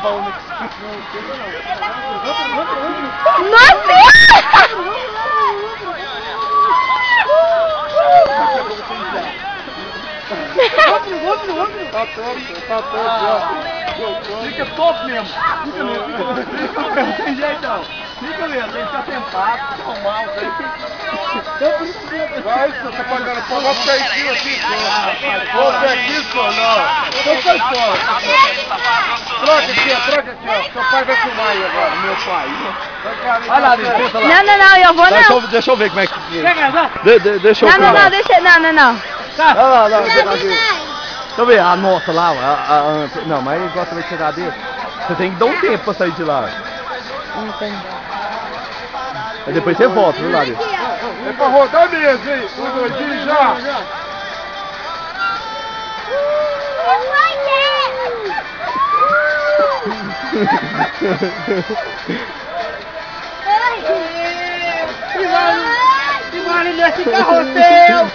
bom, né? Nossa! Tá torto, ó. Fica top mesmo. Fica mesmo. Não tem jeito não. Fica mesmo, tem que ficar sentado, arrumar o trem. Vai, você tá pagando pau. Vou ficar aqui, Vou ficar aqui, só, não. Então sai fora. Troca aqui, ó. Seu pai vai filmar aí agora, meu pai. Vai lá, licença lá. Não, eu vou não. Deixa eu ver como é que... Quer casar? Deixa eu ver. Não, deixa, não. Tá. Lá. Deixa eu ver, a nossa lá, não, mas igual você vai tirar dele. Você tem que dar um tempo pra sair de lá. Entendi. Aí depois você volta, viu, Lário? É pra rodar mesmo, hein? Um, dois, já! Que barulho esse carro seu!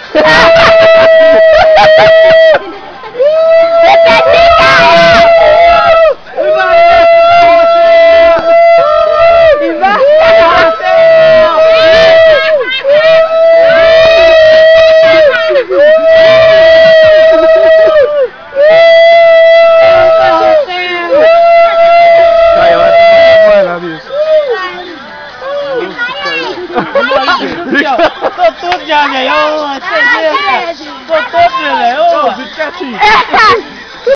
Tô todo já, velho. Ô, tô todo, velho. Ô, fica assim.